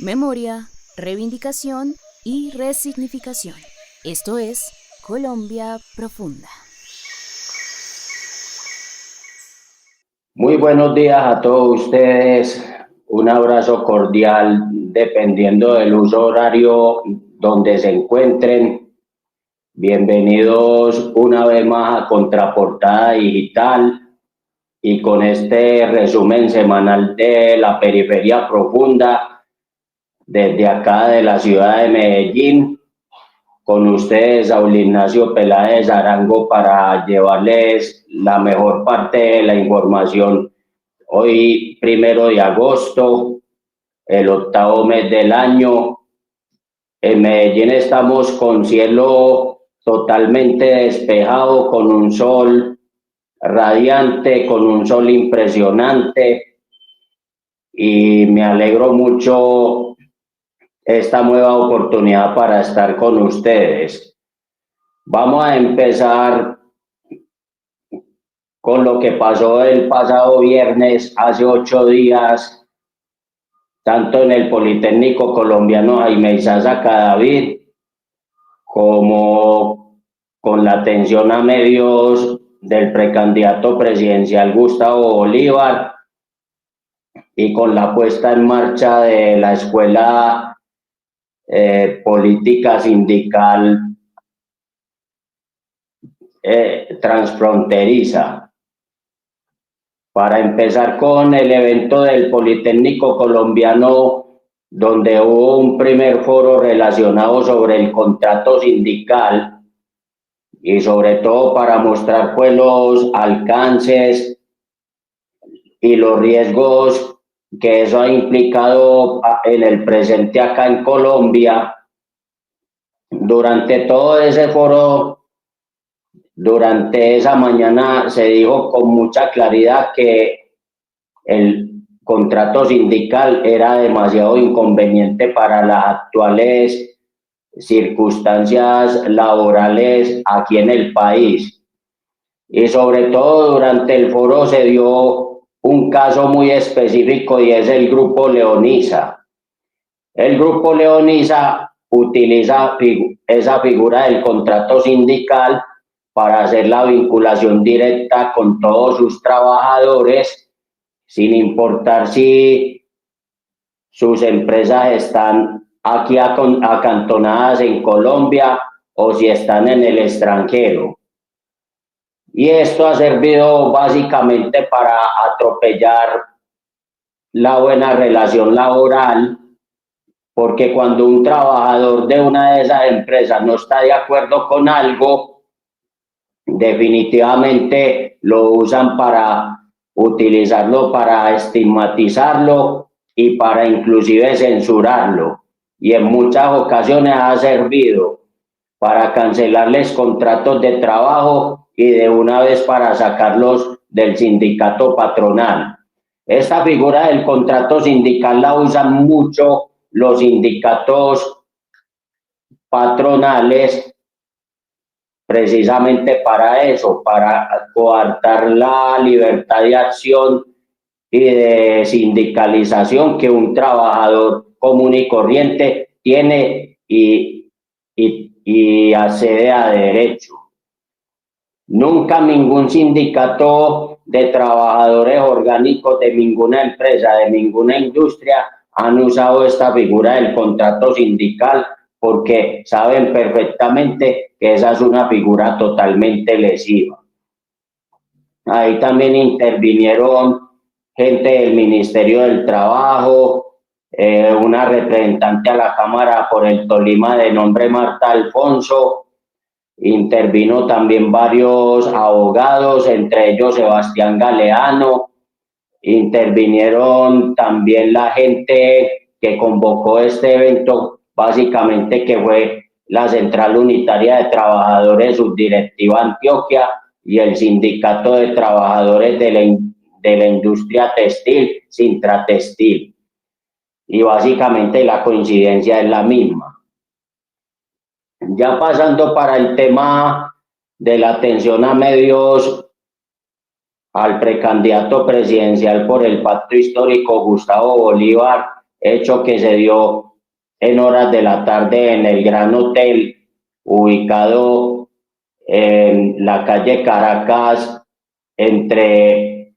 memoria, reivindicación y resignificación. Esto es Colombia Profunda. Muy buenos días a todos ustedes. Un abrazo cordial, dependiendo del uso horario donde se encuentren. Bienvenidos una vez más a Contraportada Digital y con este resumen semanal de la periferia profunda desde acá de la ciudad de Medellín. Con ustedes, Saúl Ignacio Peláez Arango, para llevarles la mejor parte de la información. Hoy, 1 de agosto, el 8º mes del año. En Medellín estamos con cielo totalmente despejado, con un sol radiante, con un sol impresionante, y me alegro mucho esta nueva oportunidad para estar con ustedes. Vamos a empezar con lo que pasó el pasado viernes, hace 8 días, tanto en el Politécnico Colombiano Jaime Isaza Cadavid, como con la atención a medios del precandidato presidencial Gustavo Bolívar, y con la puesta en marcha de la Escuela Política Sindical Transfronteriza. Para empezar con el evento del Politécnico Colombiano, donde hubo un primer foro relacionado sobre el contrato sindical y sobre todo para mostrar pues los alcances y los riesgos que eso ha implicado en el presente acá en Colombia. Durante todo ese foro, durante esa mañana, se dijo con mucha claridad que el contrato sindical era demasiado inconveniente para las actuales circunstancias laborales aquí en el país. Y sobre todo durante el foro se dio un caso muy específico, y es el Grupo Leonisa. El Grupo Leonisa utiliza esa figura del contrato sindical para hacer la vinculación directa con todos sus trabajadores, sin importar si sus empresas están aquí acantonadas en Colombia o si están en el extranjero. Y esto ha servido básicamente para atropellar la buena relación laboral, porque cuando un trabajador de una de esas empresas no está de acuerdo con algo, definitivamente lo usan para utilizarlo, para estigmatizarlo y para inclusive censurarlo. Y en muchas ocasiones ha servido para cancelarles contratos de trabajo y de una vez para sacarlos del sindicato patronal. Esta figura del contrato sindical la usan mucho los sindicatos patronales, precisamente para eso, para coartar la libertad de acción y de sindicalización que un trabajador común y corriente tiene y accede a derecho. Nunca ningún sindicato de trabajadores orgánicos de ninguna empresa, de ninguna industria, han usado esta figura del contrato sindical, porque saben perfectamente que esa es una figura totalmente lesiva. Ahí también intervinieron gente del Ministerio del Trabajo, una representante a la Cámara por el Tolima de nombre Marta Alfonso. Intervino también varios abogados, entre ellos Sebastián Galeano. Intervinieron también la gente que convocó este evento, básicamente, que fue la Central Unitaria de Trabajadores Subdirectiva Antioquia y el Sindicato de Trabajadores de la Industria Textil, Sintratextil. Y básicamente la coincidencia es la misma. Ya pasando para el tema de la atención a medios al precandidato presidencial por el Pacto Histórico Gustavo Bolívar, hecho que se dio en horas de la tarde en el Gran Hotel, ubicado en la calle Caracas, entre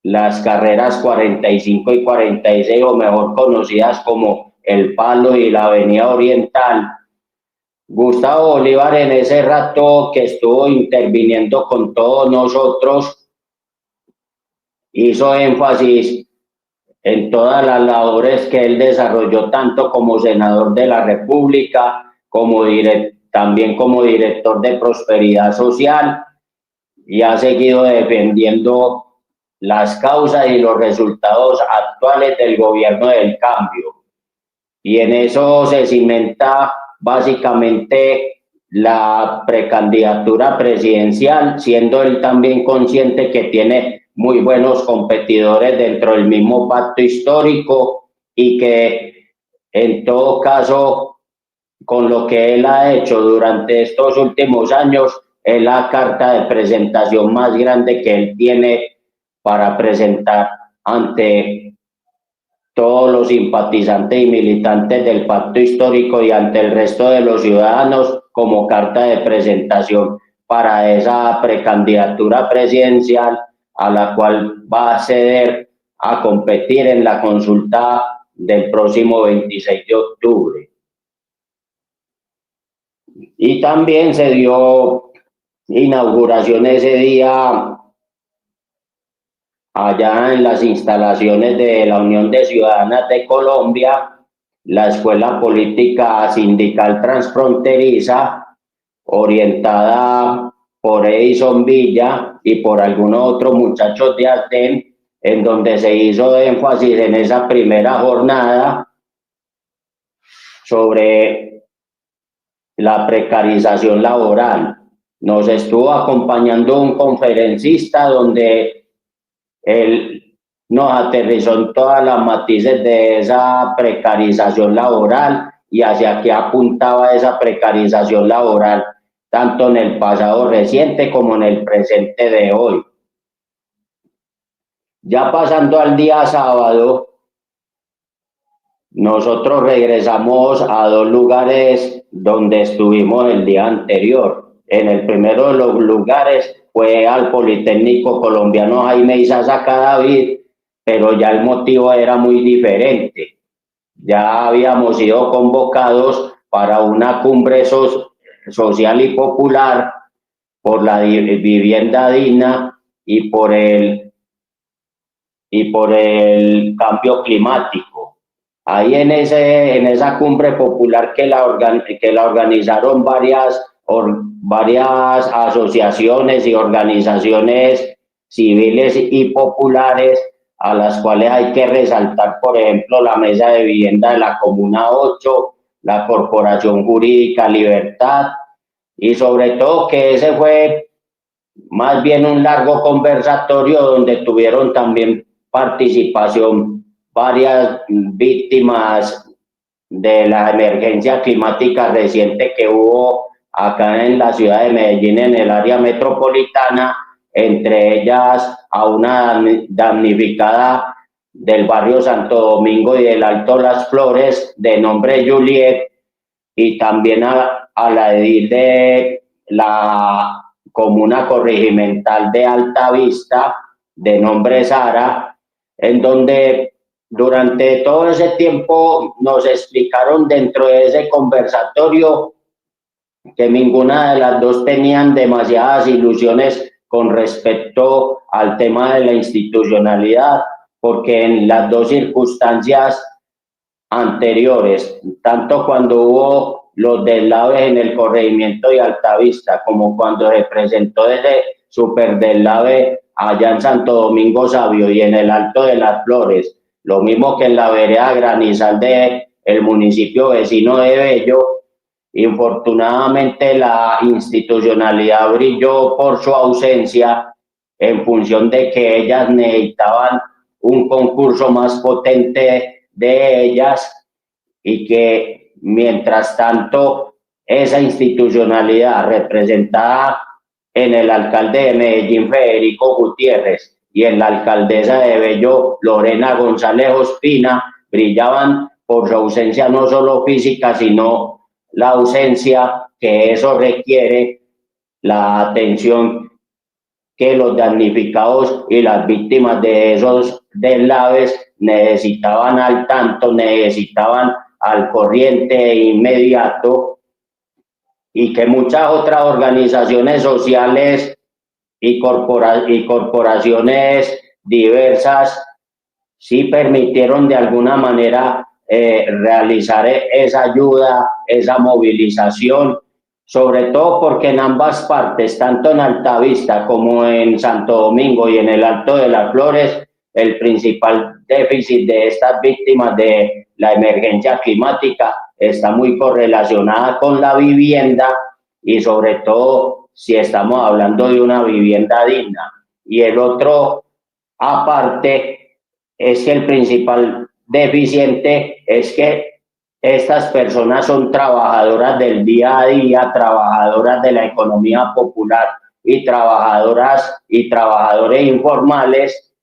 las carreras 45 y 46, o mejor conocidas como El Palo y la Avenida Oriental. Gustavo Bolívar, en ese rato que estuvo interviniendo con todos nosotros, hizo énfasis en todas las labores que él desarrolló, tanto como senador de la República, también como director de Prosperidad Social, y ha seguido defendiendo las causas y los resultados actuales del gobierno del cambio. Y en eso se cimenta básicamente la precandidatura presidencial, siendo él también consciente que tiene muy buenos competidores dentro del mismo pacto histórico, y que en todo caso, con lo que él ha hecho durante estos últimos años, es la carta de presentación más grande que él tiene para presentar ante todos los simpatizantes y militantes del pacto histórico y ante el resto de los ciudadanos, como carta de presentación para esa precandidatura presidencial, a la cual va a acceder a competir en la consulta del próximo 26 de octubre. Y también se dio inauguración ese día allá en las instalaciones de la Unión de Ciudadanas de Colombia, la Escuela Política Sindical Transfronteriza, orientada por Edison Villa y por algunos otros muchachos de Aten, en donde se hizo énfasis en esa primera jornada sobre la precarización laboral. Nos estuvo acompañando un conferencista donde él nos aterrizó en todas las matices de esa precarización laboral y hacia qué apuntaba esa precarización laboral, tanto en el pasado reciente como en el presente de hoy. Ya pasando al día sábado, nosotros regresamos a dos lugares donde estuvimos el día anterior. En el primero de los lugares fue al Politécnico Colombiano Jaime Isaza Cadavid, pero ya el motivo era muy diferente. Ya habíamos sido convocados para una cumbre social y popular por la vivienda digna y por el cambio climático. Ahí en esa cumbre popular que la organizaron varias asociaciones y organizaciones civiles y populares, a las cuales hay que resaltar, por ejemplo, la Mesa de Vivienda de la Comuna 8, la Corporación Jurídica Libertad, y sobre todo que ese fue más bien un largo conversatorio donde tuvieron también participación varias víctimas de la emergencia climática reciente que hubo acá en la ciudad de Medellín, en el área metropolitana, entre ellas a una damnificada del barrio Santo Domingo y del Alto Las Flores de nombre Juliet, y también a la edil de la comuna corregimental de Altavista de nombre Sara, en donde durante todo ese tiempo nos explicaron dentro de ese conversatorio que ninguna de las dos tenían demasiadas ilusiones con respecto al tema de la institucionalidad, porque en las dos circunstancias anteriores, tanto cuando hubo los deslaves en el corregimiento de Altavista, como cuando se presentó ese super deslave allá en Santo Domingo Sabio y en el Alto de las Flores, lo mismo que en la vereda Granizal de el municipio vecino de Bello, infortunadamente la institucionalidad brilló por su ausencia, en función de que ellas necesitaban un concurso más potente de ellas, y que mientras tanto esa institucionalidad representada en el alcalde de Medellín, Federico Gutiérrez, y en la alcaldesa de Bello, Lorena González Ospina, brillaban por su ausencia no solo física, sino la ausencia que eso requiere, la atención que los damnificados y las víctimas de esos deslaves necesitaban al tanto, necesitaban al corriente inmediato, y que muchas otras organizaciones sociales y corporaciones diversas sí permitieron de alguna manera realizar esa ayuda, esa movilización, sobre todo porque en ambas partes, tanto en Altavista como en Santo Domingo y en el Alto de las Flores, el principal déficit de estas víctimas de la emergencia climática está muy correlacionada con la vivienda, y sobre todo si estamos hablando de una vivienda digna. Y el otro, aparte, es que el principal deficiente es que estas personas son trabajadoras del día a día, trabajadoras de la economía popular y trabajadoras y trabajadores informales,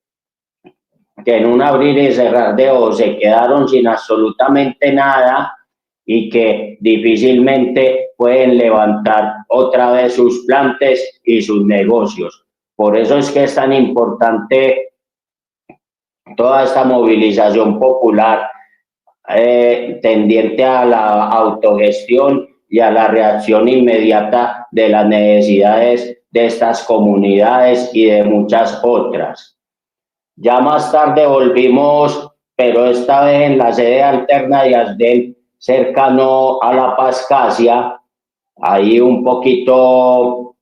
que en un abrir y cerrar de ojos se quedaron sin absolutamente nada y que difícilmente pueden levantar otra vez sus plantes y sus negocios. Por eso es que es tan importante toda esta movilización popular tendiente a la autogestión y a la reacción inmediata de las necesidades de estas comunidades y de muchas otras. Ya más tarde volvimos, pero esta vez en la sede alterna de ASDEN, cercano a La Pascasia, ahí un poquito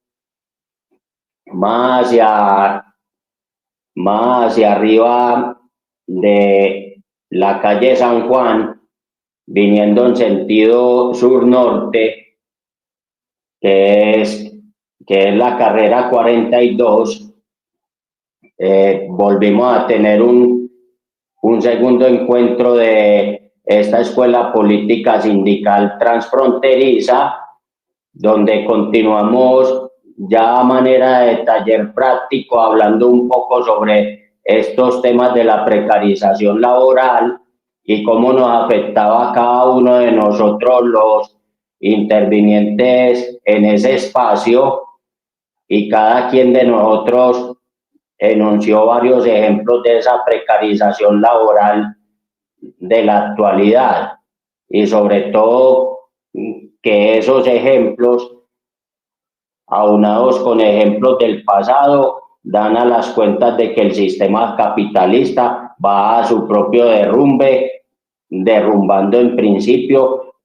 más hacia arriba de la calle San Juan, viniendo en sentido sur-norte, que es la carrera 42. Volvimos a tener un segundo encuentro de esta escuela política sindical transfronteriza, donde continuamos ya a manera de taller práctico hablando un poco sobre estos temas de la precarización laboral y cómo nos afectaba a cada uno de nosotros los intervinientes en ese espacio, y cada quien de nosotros enunció varios ejemplos de esa precarización laboral de la actualidad, y sobre todo que esos ejemplos, aunados con ejemplos del pasado, dan a las cuentas de que el sistema capitalista va a su propio derrumbe, derrumbando en principio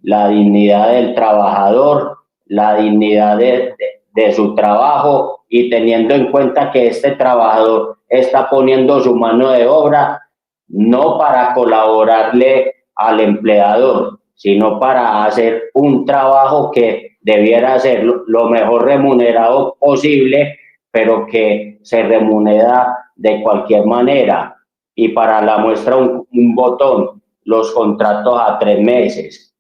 la dignidad del trabajador, la dignidad de su trabajo, y teniendo en cuenta que este trabajador está poniendo su mano de obra no para colaborarle al empleador, sino para hacer un trabajo que debiera ser lo mejor remunerado posible, pero que se remunera de cualquier manera. Y para la muestra un botón, los contratos a 3 meses,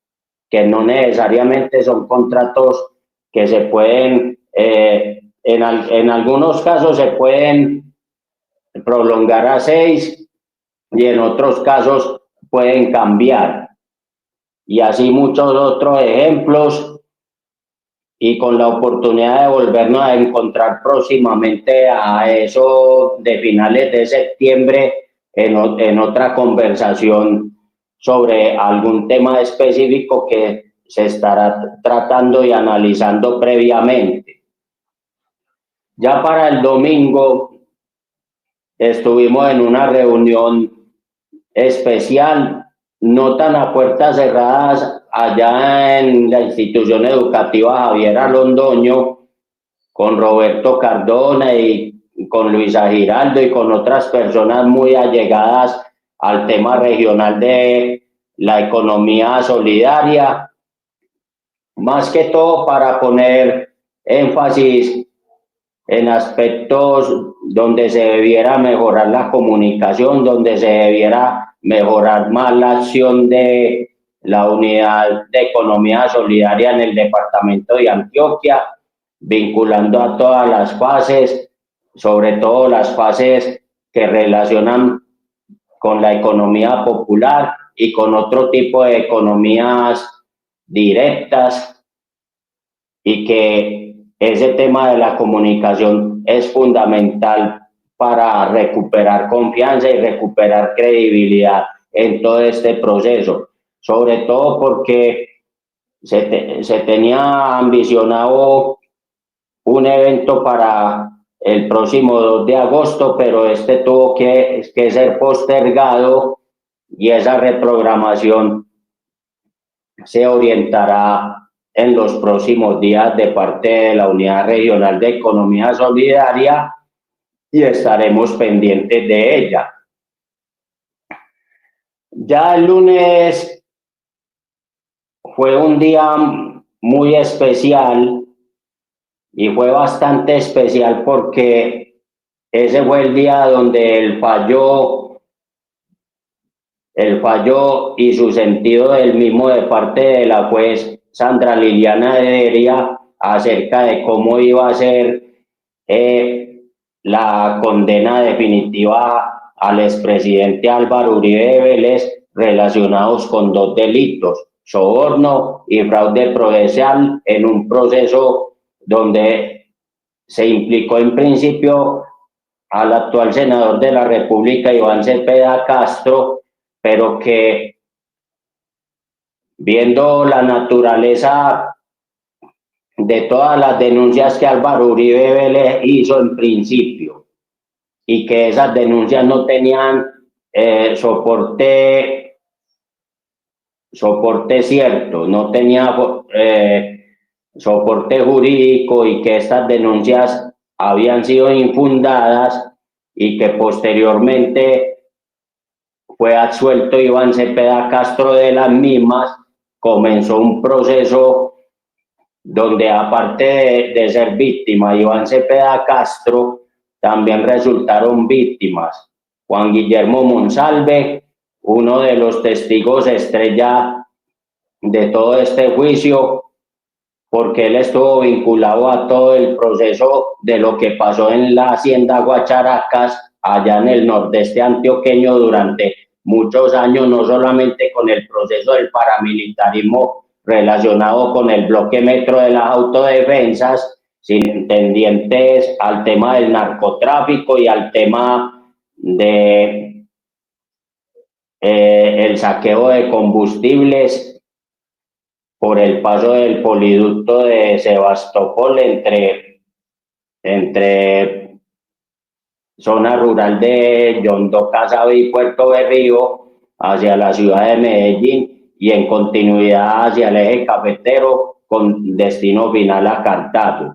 que no necesariamente son contratos que se pueden, en algunos casos se pueden prolongar a 6 y en otros casos pueden cambiar. Y así muchos otros ejemplos, y con la oportunidad de volvernos a encontrar próximamente a eso de finales de septiembre en otra conversación sobre algún tema específico que se estará tratando y analizando previamente. Ya para el domingo estuvimos en una reunión especial, no tan a puertas cerradas, allá en la institución educativa Javier Londoño, con Roberto Cardona y con Luisa Giraldo y con otras personas muy allegadas al tema regional de la economía solidaria, más que todo para poner énfasis en aspectos donde se debiera mejorar la comunicación, donde se debiera mejorar más la acción de la unidad de economía solidaria en el departamento de Antioquia, vinculando a todas las fases, sobre todo las fases que relacionan con la economía popular y con otro tipo de economías directas, y que ese tema de la comunicación es fundamental para recuperar confianza y recuperar credibilidad en todo este proceso, sobre todo porque se tenía ambicionado un evento para el próximo 2 de agosto, pero este tuvo que ser postergado, y esa reprogramación se orientará en los próximos días de parte de la Unidad Regional de Economía Solidaria, y estaremos pendientes de ella. Ya el lunes fue un día muy especial, y fue bastante especial porque ese fue el día donde el fallo y su sentido del mismo de parte de la juez Sandra Liliana Heredia acerca de cómo iba a ser la condena definitiva al expresidente Álvaro Uribe Vélez, relacionados con 2 delitos: soborno y fraude procesal, en un proceso donde se implicó en principio al actual senador de la República, Iván Cepeda Castro, pero que, viendo la naturaleza de todas las denuncias que Álvaro Uribe Vélez hizo en principio, y que esas denuncias no tenían soporte cierto, no tenía soporte jurídico, y que estas denuncias habían sido infundadas, y que posteriormente fue absuelto Iván Cepeda Castro de las mismas, comenzó un proceso donde, aparte de ser víctima Iván Cepeda Castro, también resultaron víctimas Juan Guillermo Monsalve, uno de los testigos estrella de todo este juicio, porque él estuvo vinculado a todo el proceso de lo que pasó en la hacienda Guacharacas, allá en el nordeste antioqueño, durante muchos años, no solamente con el proceso del paramilitarismo relacionado con el bloque metro de las autodefensas, sino tendientes al tema del narcotráfico y al tema de el saqueo de combustibles por el paso del poliducto de Sebastopol entre zona rural de Yondó, Casabe y Puerto Berrío hacia la ciudad de Medellín, y en continuidad hacia el eje cafetero con destino final a Cartago.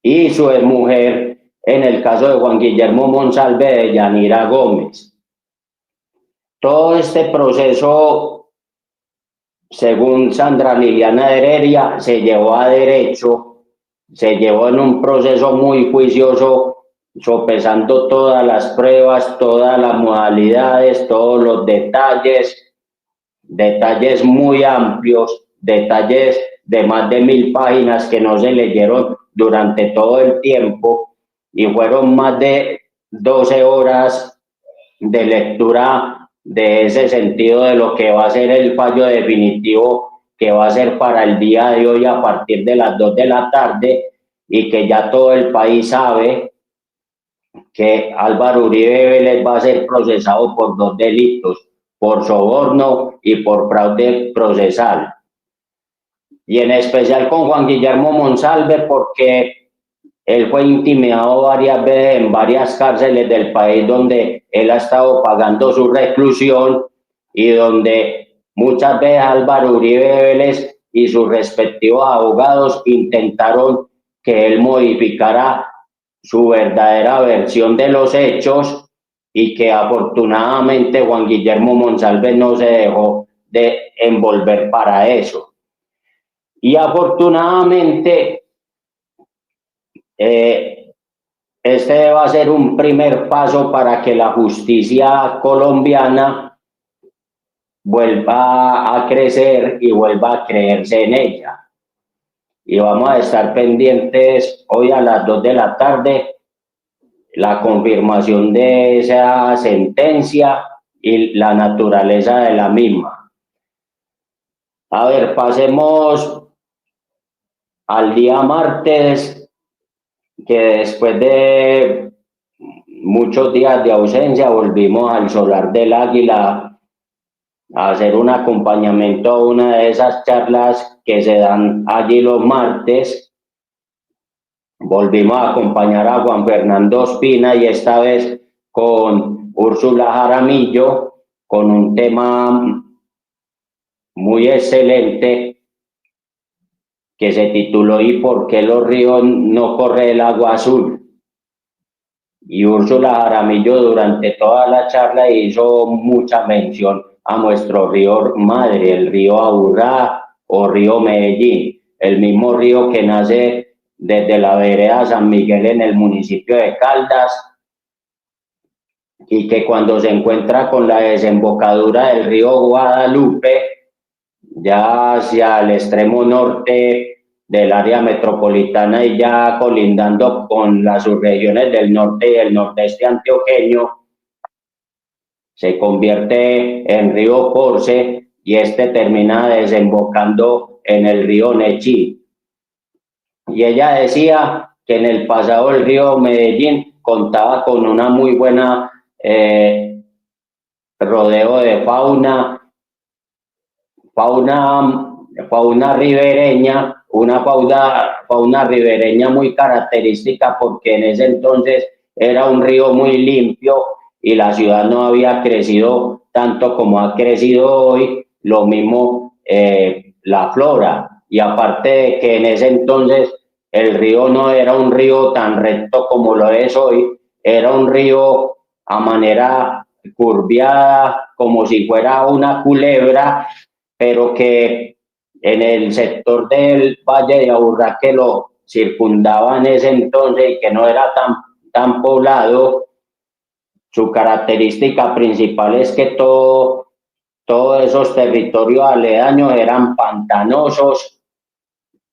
Y su exmujer, en el caso de Juan Guillermo Monsalve, de Yanira Gómez. Todo este proceso, según Sandra Liliana Heredia, se llevó a derecho, se llevó en un proceso muy juicioso, sopesando todas las pruebas, todas las modalidades, todos los detalles muy amplios, detalles de más de 1000 páginas que no se leyeron durante todo el tiempo, y fueron más de 12 horas de lectura de ese sentido de lo que va a ser el fallo definitivo, que va a ser para el día de hoy a partir de las 2 de la tarde, y que ya todo el país sabe que Álvaro Uribe Vélez va a ser procesado por 2 delitos: por soborno y por fraude procesal. Y en especial con Juan Guillermo Monsalve, porque él fue intimidado varias veces en varias cárceles del país donde él ha estado pagando su reclusión, y donde muchas veces Álvaro Uribe Vélez y sus respectivos abogados intentaron que él modificara su verdadera versión de los hechos, y que afortunadamente Juan Guillermo Monsalve no se dejó de envolver para eso. Y afortunadamente este va a ser un primer paso para que la justicia colombiana vuelva a crecer y vuelva a creerse en ella. Y vamos a estar pendientes hoy a las 2 de la tarde la confirmación de esa sentencia y la naturaleza de la misma. A ver, pasemos al día martes, que después de muchos días de ausencia volvimos al Solar del Águila a hacer un acompañamiento a una de esas charlas que se dan allí los martes. Volvimos a acompañar a Juan Fernando Ospina y esta vez con Úrsula Jaramillo, con un tema muy excelente que se tituló ¿Y por qué los ríos no corre el agua azul? Y Úrsula Jaramillo durante toda la charla hizo mucha mención a nuestro río madre, el río Aburrá o río Medellín, el mismo río que nace desde la vereda San Miguel en el municipio de Caldas y que cuando se encuentra con la desembocadura del río Guadalupe, ya hacia el extremo norte del área metropolitana y ya colindando con las subregiones del norte y el nordeste antioqueño, se convierte en río Porce y este termina desembocando en el río Nechí. Y ella decía que en el pasado el río Medellín contaba con una muy buena rodeo de fauna ribereña, una fauna ribereña muy característica porque en ese entonces era un río muy limpio y la ciudad no había crecido tanto como ha crecido hoy, lo mismo la flora, y aparte de que en ese entonces el río no era un río tan recto como lo es hoy, era un río a manera curviada, como si fuera una culebra, pero que en el sector del Valle de Aburrá que lo circundaba en ese entonces y que no era tan poblado, su característica principal es que todos esos territorios aledaños eran pantanosos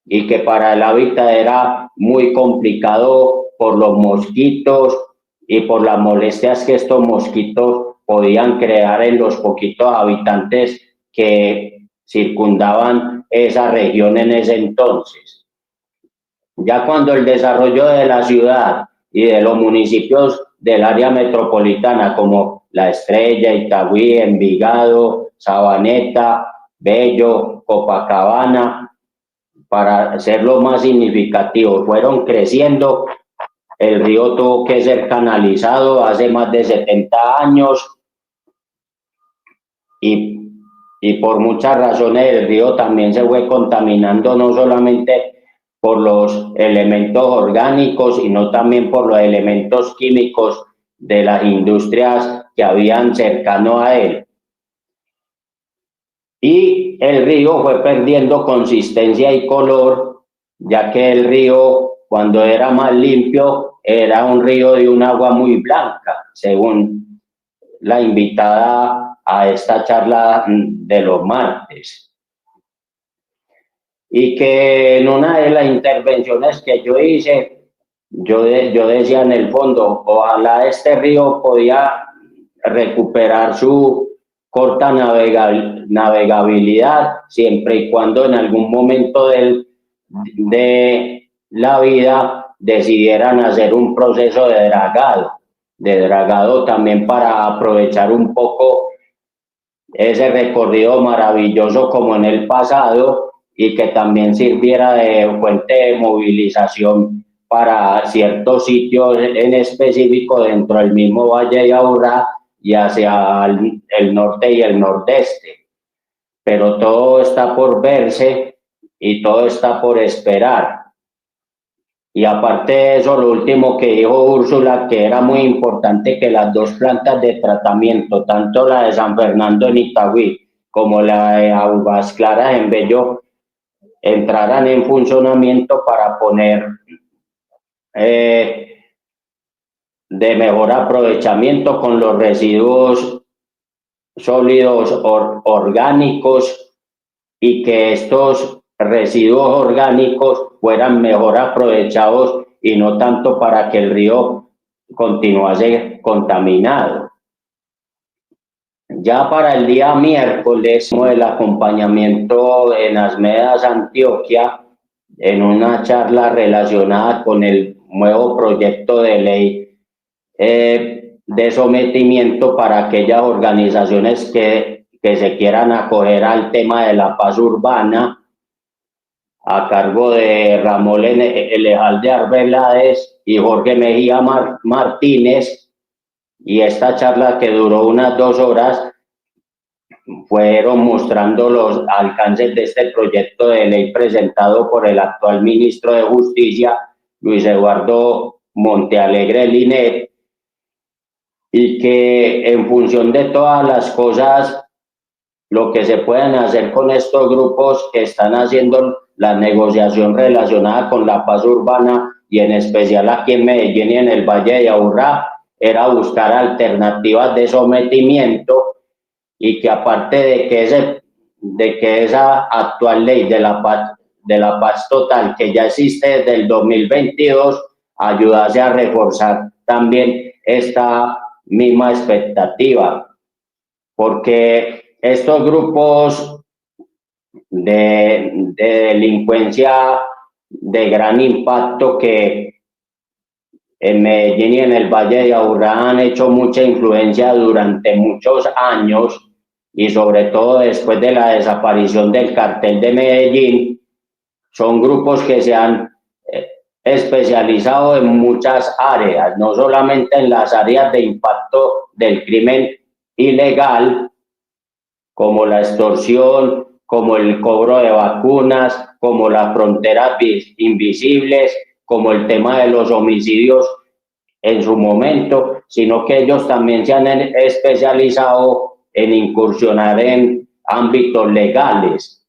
y que para el hábitat era muy complicado por los mosquitos y por las molestias que estos mosquitos podían crear en los poquitos habitantes que circundaban esa región en ese entonces. Ya cuando el desarrollo de la ciudad y de los municipios del área metropolitana como La Estrella, Itagüí, Envigado, Sabaneta, Bello, Copacabana, para ser lo más significativo, fueron creciendo, el río tuvo que ser canalizado hace más de 70 años y por muchas razones el río también se fue contaminando no solamente por los elementos orgánicos, sino también por los elementos químicos de las industrias que habían cercano a él. Y el río fue perdiendo consistencia y color, ya que el río, cuando era más limpio, era un río de un agua muy blanca, según la invitada a esta charla de los martes. Y que en una de las intervenciones que yo hice, yo decía en el fondo, ojalá este río podía recuperar su corta navegabilidad siempre y cuando en algún momento de la vida decidieran hacer un proceso de dragado también para aprovechar un poco ese recorrido maravilloso como en el pasado y que también sirviera de fuente de movilización para ciertos sitios en específico dentro del mismo Valle de Aburrá y hacia el norte y el nordeste. Pero todo está por verse y todo está por esperar. Y aparte de eso, lo último que dijo Úrsula, que era muy importante que las dos plantas de tratamiento, tanto la de San Fernando en Itagüí como la de Aguas Claras en Bello, entraran en funcionamiento para poner de mejor aprovechamiento con los residuos sólidos orgánicos y que estos residuos orgánicos fueran mejor aprovechados y no tanto para que el río continuase contaminado. Ya para el día miércoles, el acompañamiento en Asmedas, Antioquia, en una charla relacionada con el nuevo proyecto de ley de sometimiento para aquellas organizaciones que se quieran acoger al tema de la paz urbana, a cargo de Ramón Elejalde Arbeláez y Jorge Mejía Martínez. Y esta charla, que duró unas 2 horas, fueron mostrando los alcances de este proyecto de ley presentado por el actual ministro de Justicia, Luis Eduardo Montealegre Linet, y que en función de todas las cosas, lo que se pueden hacer con estos grupos que están haciendo la negociación relacionada con la paz urbana, y en especial aquí en Medellín y en el Valle de Aburrá, era buscar alternativas de sometimiento, y que aparte de que esa actual ley de la paz total, que ya existe desde el 2022, ayudase a reforzar también esta misma expectativa, porque estos grupos de delincuencia de gran impacto que en Medellín y en el Valle de Aburrá han hecho mucha influencia durante muchos años, y sobre todo después de la desaparición del cartel de Medellín, son grupos que se han especializado en muchas áreas, no solamente en las áreas de impacto del crimen ilegal, como la extorsión, como el cobro de vacunas, como las fronteras invisibles, como el tema de los homicidios en su momento, sino que ellos también se han especializado en incursionar en ámbitos legales,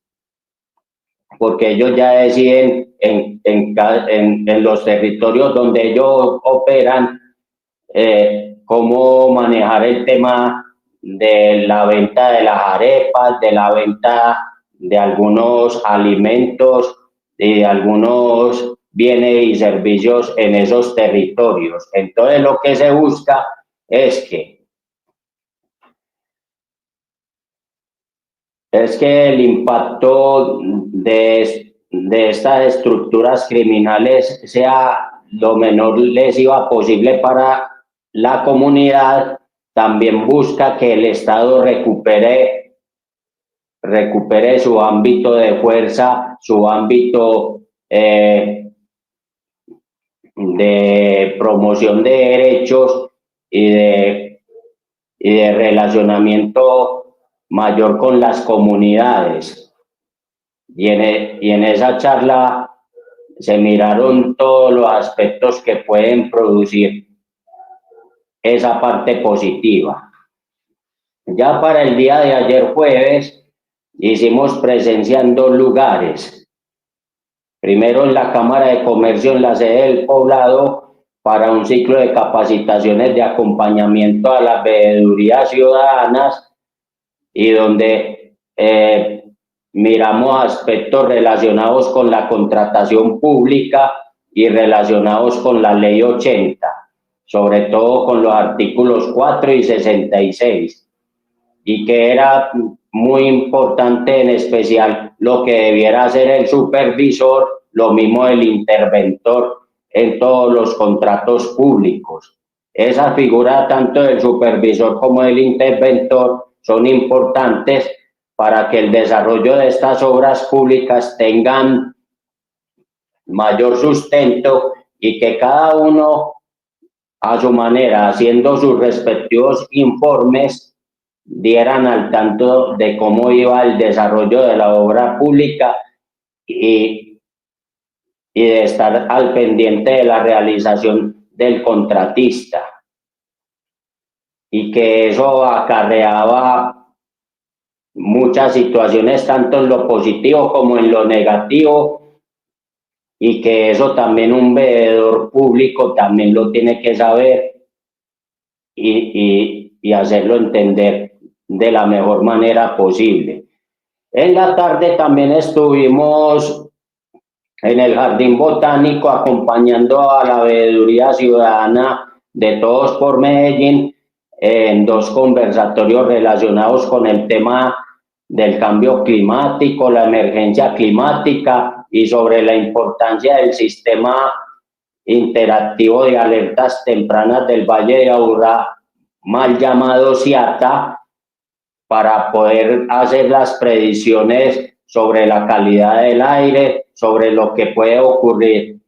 porque ellos ya deciden en los territorios donde ellos operan cómo manejar el tema de la venta de las arepas, de la venta de algunos alimentos y de algunos bienes y servicios en esos territorios. Entonces lo que se busca es que el impacto de estas estructuras criminales sea lo menor lesiva posible para la comunidad. También busca que el Estado recupere su ámbito de fuerza, su ámbito de promoción de derechos y de relacionamiento mayor con las comunidades. Y en esa charla se miraron todos los aspectos que pueden producir esa parte positiva. Ya para el día de ayer jueves hicimos presencia en 2 lugares. Primero en la Cámara de Comercio, en la sede del Poblado, para un ciclo de capacitaciones de acompañamiento a las veedurías ciudadanas, y donde miramos aspectos relacionados con la contratación pública y relacionados con la Ley 80, sobre todo con los artículos 4 y 66, y que era muy importante en especial lo que debiera hacer el supervisor, lo mismo el interventor en todos los contratos públicos. Esa figura tanto del supervisor como del interventor son importantes para que el desarrollo de estas obras públicas tengan mayor sustento, y que cada uno a su manera, haciendo sus respectivos informes, dieran al tanto de cómo iba el desarrollo de la obra pública, y de estar al pendiente de la realización del contratista, y que eso acarreaba muchas situaciones tanto en lo positivo como en lo negativo, y que eso también un veedor público también lo tiene que saber y hacerlo entender de la mejor manera posible. En la tarde también estuvimos en el Jardín Botánico acompañando a la veeduría ciudadana de Todos por Medellín en dos conversatorios relacionados con el tema del cambio climático, la emergencia climática y sobre la importancia del sistema interactivo de alertas tempranas del Valle de Aburrá, mal llamado CIATA, para poder hacer las predicciones sobre la calidad del aire, sobre lo que puede ocurrir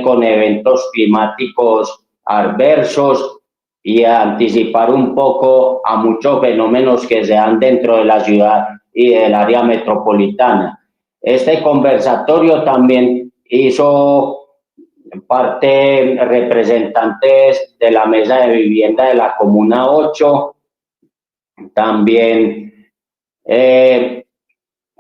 con eventos climáticos adversos y anticipar un poco a muchos fenómenos que se dan dentro de la ciudad y del área metropolitana. Este conversatorio también hizo parte representantes de la Mesa de Vivienda de la Comuna 8, también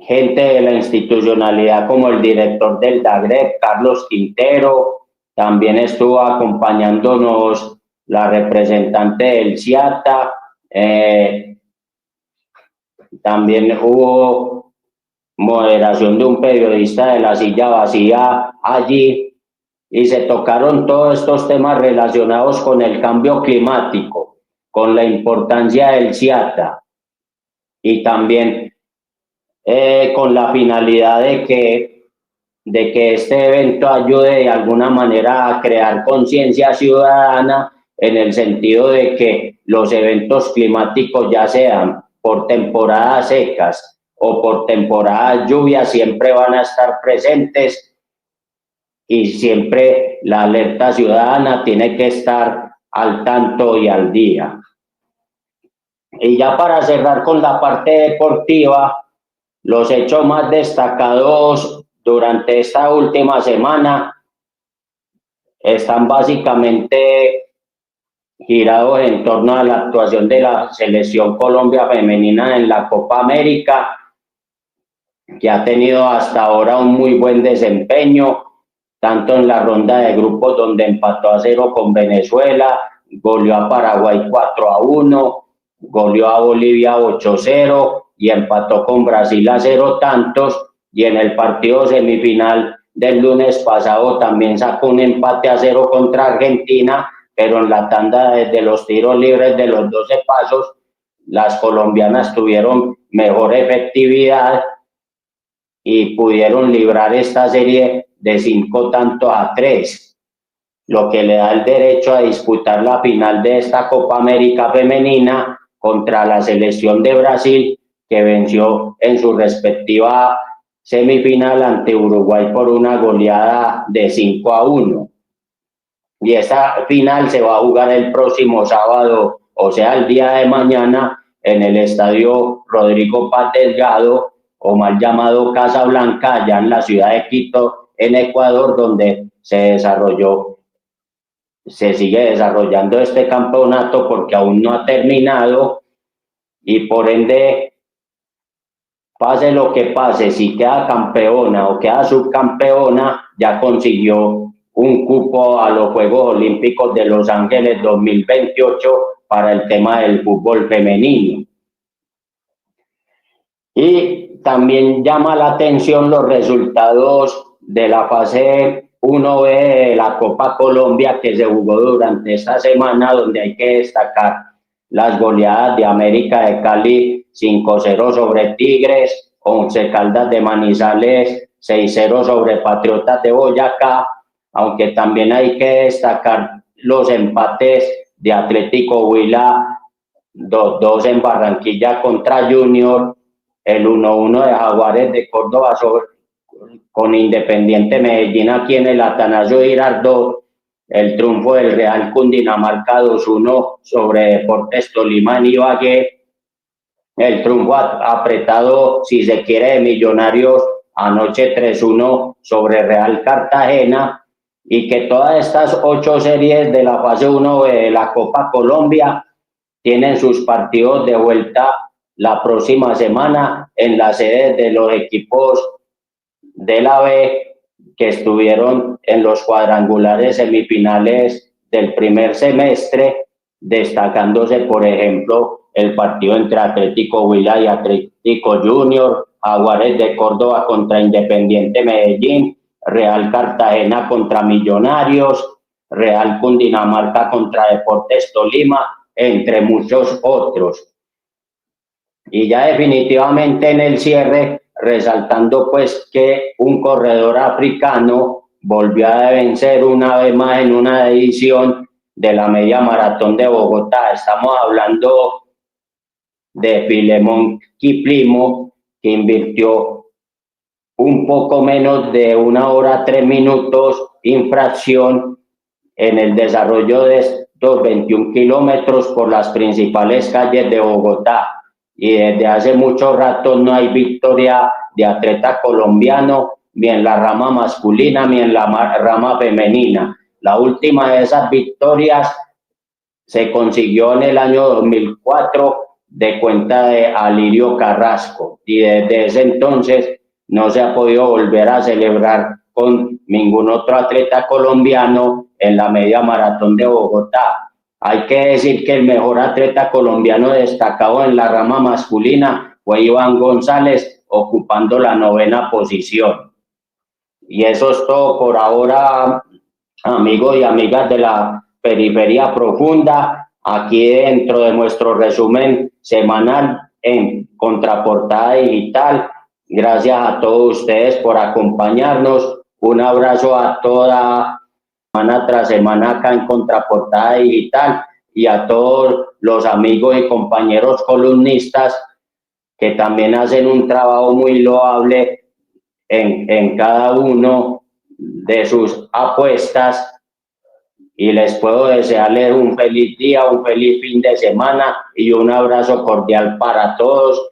gente de la institucionalidad como el director del DAGREP, Carlos Quintero, también estuvo acompañándonos la representante del CIATA, también hubo moderación de un periodista de La Silla Vacía allí y se tocaron todos estos temas relacionados con el cambio climático, con la importancia del CIATA y también con la finalidad de que este evento ayude de alguna manera a crear conciencia ciudadana en el sentido de que los eventos climáticos, ya sean por temporadas secas o por temporadas lluvias, siempre van a estar presentes y siempre la alerta ciudadana tiene que estar al tanto y al día. Y ya para cerrar con la parte deportiva, los hechos más destacados durante esta última semana están básicamente girados en torno a la actuación de la selección Colombia femenina en la Copa América, que ha tenido hasta ahora un muy buen desempeño, tanto en la ronda de grupos donde empató a 0 con Venezuela, goleó a Paraguay 4-1, goleó a Bolivia 8-0 y empató con Brasil a 0 tantos, y en el partido semifinal del lunes pasado también sacó un empate a 0 contra Argentina, pero en la tanda de los tiros libres de los 12 pasos, las colombianas tuvieron mejor efectividad y pudieron librar esta serie de 5-3, lo que le da el derecho a disputar la final de esta Copa América femenina contra la selección de Brasil, que venció en su respectiva semifinal ante Uruguay por una goleada de 5-1. Y esta final se va a jugar el próximo sábado, o sea, el día de mañana, en el estadio Rodrigo Paz Delgado, o mal llamado Casablanca, allá en la ciudad de Quito, en Ecuador, donde se sigue desarrollando este campeonato porque aún no ha terminado y por ende, pase lo que pase, si queda campeona o queda subcampeona, ya consiguió un cupo a los Juegos Olímpicos de Los Ángeles 2028 para el tema del fútbol femenino. Y también llama la atención los resultados de la fase 1B de la Copa Colombia que se jugó durante esta semana, donde hay que destacar las goleadas de América de Cali 5-0 sobre Tigres, 11 Caldas de Manizales 6-0 sobre Patriotas de Boyacá, aunque también hay que destacar los empates de Atlético Huila 2-2 en Barranquilla contra Junior, el 1-1 de Jaguares de Córdoba con Independiente Medellín aquí en el Atanasio Girardot, el triunfo del Real Cundinamarca 2-1 sobre Deportes Tolima en Ibagué, el triunfo apretado, si se quiere, de Millonarios anoche 3-1 sobre Real Cartagena, y que todas estas 8 series de la fase 1 de la Copa Colombia tienen sus partidos de vuelta la próxima semana en las sedes de los equipos de la B que estuvieron en los cuadrangulares semifinales del primer semestre, destacándose, por ejemplo, el partido entre Atlético Huila y Atlético Junior, Jaguares de Córdoba contra Independiente Medellín, Real Cartagena contra Millonarios, Real Cundinamarca contra Deportes Tolima, entre muchos otros. Y ya definitivamente en el cierre, resaltando pues que un corredor africano volvió a vencer una vez más en una edición de la media maratón de Bogotá. Estamos hablando de Filemón Kiplimo, que invirtió un poco menos de 1 hora 3 minutos infracción en el desarrollo de estos 21 kilómetros por las principales calles de Bogotá. Y desde hace mucho rato no hay victoria de atleta colombiano, ni en la rama masculina, ni en la rama femenina. La última de esas victorias se consiguió en el año 2004 de cuenta de Alirio Carrasco, y desde ese entonces no se ha podido volver a celebrar con ningún otro atleta colombiano en la media maratón de Bogotá. Hay que decir que el mejor atleta colombiano destacado en la rama masculina fue Iván González, ocupando la 9ª posición. Y eso es todo por ahora, amigos y amigas de la Periferia Profunda, aquí dentro de nuestro resumen semanal en Contraportada Digital. Gracias a todos ustedes por acompañarnos. Un abrazo a toda semana tras semana acá en Contraportada Digital, y a todos los amigos y compañeros columnistas que también hacen un trabajo muy loable en cada uno de sus apuestas, y les puedo desearles un feliz día, un feliz fin de semana y un abrazo cordial para todos.